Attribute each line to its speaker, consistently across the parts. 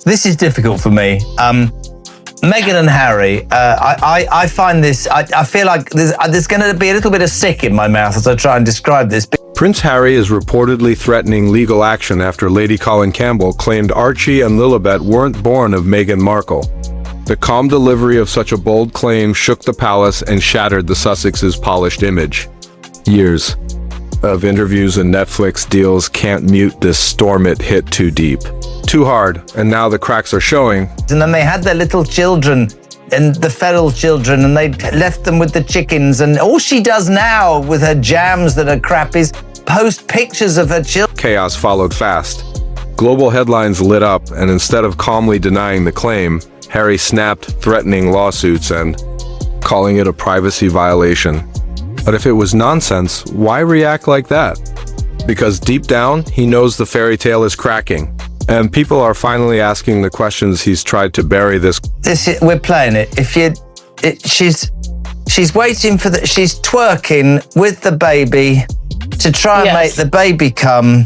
Speaker 1: This is difficult for me. Meghan and Harry, I find this, I feel like there's going to be a little bit of sick in my mouth as I try and describe this.
Speaker 2: Prince Harry is reportedly threatening legal action after Lady Colin Campbell claimed Archie and Lilibet weren't born of Meghan Markle. The calm delivery of such a bold claim shook the palace and shattered the Sussexes' polished image. Years of interviews and Netflix deals can't mute this storm. It hit too deep, too hard, and now the cracks are showing.
Speaker 1: And then they had their little children, and the feral children, and they left them with the chickens, and all she does now with her jams that are crap is post pictures of her children.
Speaker 2: Chaos followed fast. Global headlines lit up, and instead of calmly denying the claim, Harry snapped, threatening lawsuits and calling it a privacy violation. But if it was nonsense, why react like that? Because deep down, he knows the fairy tale is cracking. And people are finally asking the questions he's tried to bury this.
Speaker 1: We're playing it. She's waiting for she's twerking with the baby to try and make the baby come.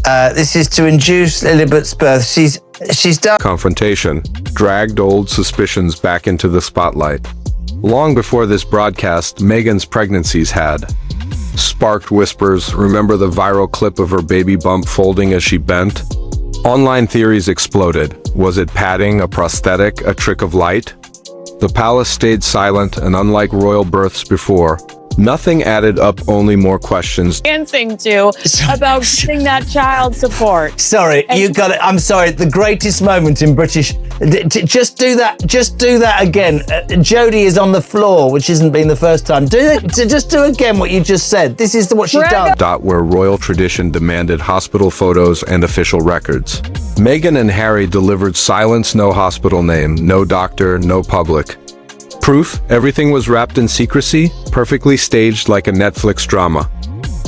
Speaker 1: This is to induce Lilibet's birth. She's done.
Speaker 2: Confrontation dragged old suspicions back into the spotlight. Long before this broadcast, Meghan's pregnancies had sparked whispers. Remember the viral clip of her baby bump folding as she bent? Online theories exploded. Was it padding, a prosthetic, a trick of light? The palace stayed silent, and unlike royal births before, nothing added up, only more questions.
Speaker 3: Dancing to about giving that child support.
Speaker 1: Sorry, you got it. I'm sorry. The greatest moment in British. Just do that. Just do that again. Jodie is on the floor, which hasn't been the first time. Just do again what you just said. This is what she's done.
Speaker 2: Where royal tradition demanded hospital photos and official records. Meghan and Harry delivered silence, no hospital name, no doctor, no public. Proof, everything was wrapped in secrecy, perfectly staged like a Netflix drama.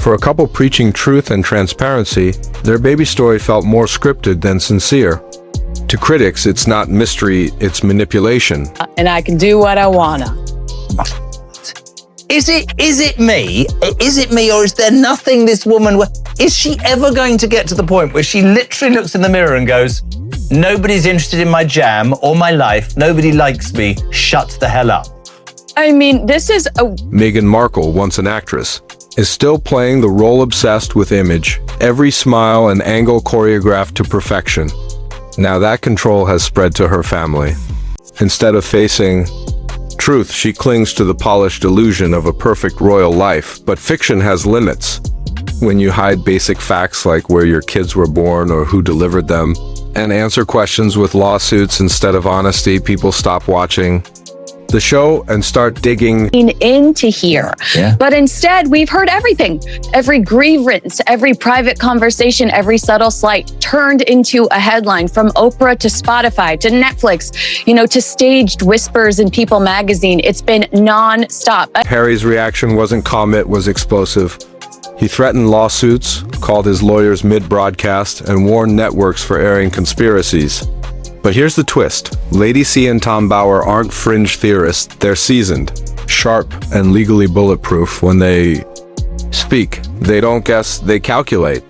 Speaker 2: For a couple preaching truth and transparency, their baby story felt more scripted than sincere. To critics, it's not mystery, it's manipulation.
Speaker 3: And I can do what I wanna.
Speaker 1: Is it me? Is it me, or is there nothing this woman... Is she ever going to get to the point where she literally looks in the mirror and goes, nobody's interested in my jam or my life, nobody likes me, shut the hell up?
Speaker 3: I mean, this is a...
Speaker 2: Meghan Markle, once an actress, is still playing the role obsessed with image, every smile and angle choreographed to perfection. Now that control has spread to her family. Instead of facing truth, she clings to the polished illusion of a perfect royal life, but fiction has limits. When you hide basic facts like where your kids were born or who delivered them, and answer questions with lawsuits instead of honesty, people stop watching the show and start digging
Speaker 3: into here.
Speaker 1: Yeah.
Speaker 3: But instead, we've heard everything. Every grievance, every private conversation, every subtle slight turned into a headline, from Oprah to Spotify to Netflix, to staged whispers in People magazine. It's been non-stop.
Speaker 2: Harry's reaction wasn't calm, it was explosive. He threatened lawsuits, called his lawyers mid-broadcast, and warned networks for airing conspiracies. But here's the twist. Lady C and Tom Bower aren't fringe theorists, they're seasoned, sharp, and legally bulletproof. When they speak, they don't guess, they calculate.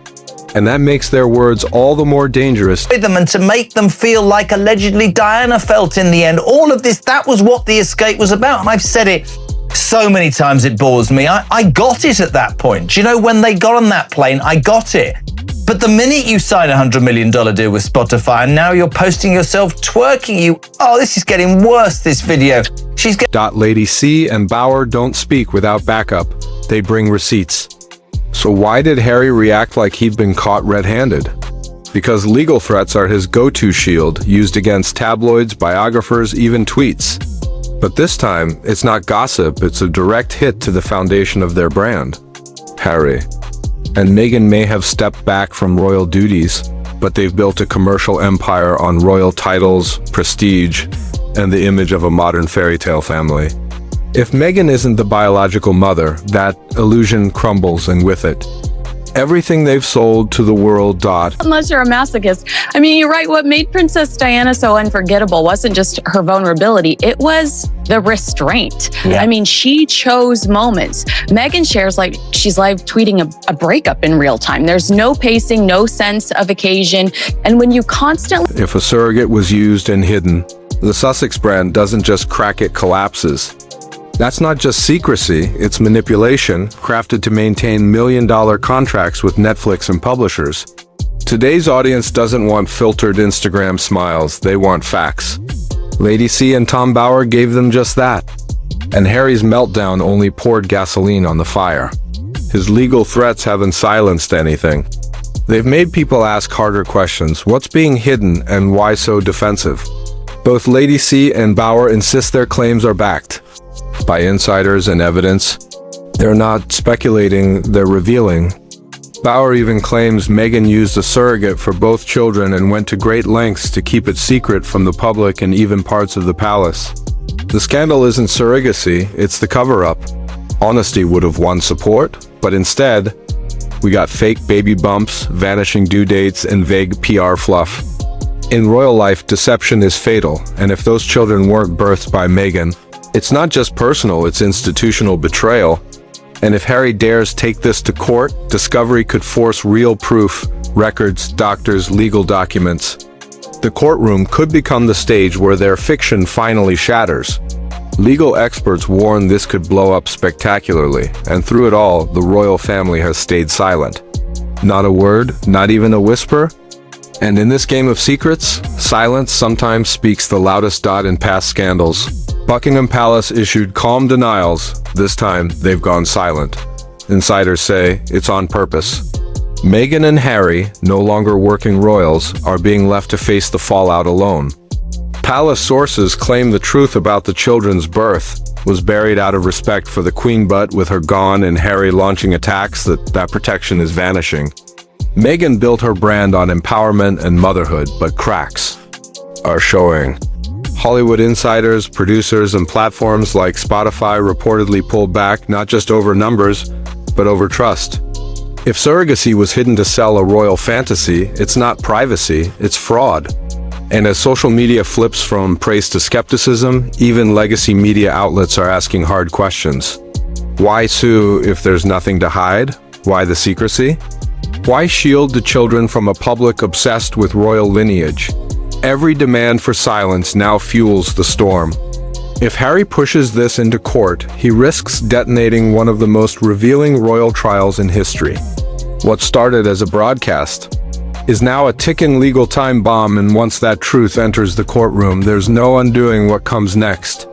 Speaker 2: And that makes their words all the more dangerous.
Speaker 1: And to make them feel like allegedly Diana felt in the end. All of this, that was what the escape was about. And I've said it so many times it bores me. I got it at that point. When they got on that plane, I got it. But the minute you sign a $100 million deal with Spotify and now you're posting yourself twerking, this is getting worse, this video.
Speaker 2: Lady C and Bower don't speak without backup. They bring receipts. So why did Harry react like he'd been caught red-handed? Because legal threats are his go-to shield, used against tabloids, biographers, even tweets. But this time, it's not gossip, it's a direct hit to the foundation of their brand. Harry and Meghan may have stepped back from royal duties, but they've built a commercial empire on royal titles, prestige, and the image of a modern fairy tale family. If Meghan isn't the biological mother, that illusion crumbles, and with it, Everything they've sold to the world.
Speaker 3: Unless you're a masochist. I mean, you're right. What made Princess Diana so unforgettable wasn't just her vulnerability, it was the restraint.
Speaker 1: Yeah.
Speaker 3: I mean, she chose moments. Meghan shares like she's live tweeting a breakup in real time. There's no pacing, no sense of occasion. And when you constantly...
Speaker 2: If a surrogate was used and hidden, the Sussex brand doesn't just crack, it collapses. That's not just secrecy, it's manipulation, crafted to maintain million-dollar contracts with Netflix and publishers. Today's audience doesn't want filtered Instagram smiles, they want facts. Lady C and Tom Bower gave them just that. And Harry's meltdown only poured gasoline on the fire. His legal threats haven't silenced anything. They've made people ask harder questions. What's being hidden and why so defensive? Both Lady C and Bower insist their claims are backed by insiders and evidence. They're not speculating, they're revealing. Bower even claims Meghan used a surrogate for both children and went to great lengths to keep it secret from the public and even parts of the palace. The scandal isn't surrogacy, it's the cover-up. Honesty would have won support, but instead, we got fake baby bumps, vanishing due dates, and vague PR fluff. In royal life, deception is fatal, and if those children weren't birthed by Meghan, it's not just personal, it's institutional betrayal. And if Harry dares take this to court, discovery could force real proof, records, doctors, legal documents. The courtroom could become the stage where their fiction finally shatters. Legal experts warn this could blow up spectacularly, and through it all, the royal family has stayed silent. Not a word, not even a whisper. And in this game of secrets, silence sometimes speaks the loudest. In past scandals, Buckingham Palace issued calm denials. This time, they've gone silent. Insiders say it's on purpose. Meghan and Harry, no longer working royals, are being left to face the fallout alone. Palace sources claim the truth about the children's birth was buried out of respect for the Queen, but with her gone and Harry launching attacks, that protection is vanishing. Meghan built her brand on empowerment and motherhood, but cracks are showing. Hollywood insiders, producers, and platforms like Spotify reportedly pulled back not just over numbers, but over trust. If surrogacy was hidden to sell a royal fantasy, it's not privacy, it's fraud. And as social media flips from praise to skepticism, even legacy media outlets are asking hard questions. Why sue if there's nothing to hide? Why the secrecy? Why shield the children from a public obsessed with royal lineage? Every demand for silence now fuels the storm. If Harry pushes this into court, he risks detonating one of the most revealing royal trials in history. What started as a broadcast is now a ticking legal time bomb, and once that truth enters the courtroom, there's no undoing what comes next.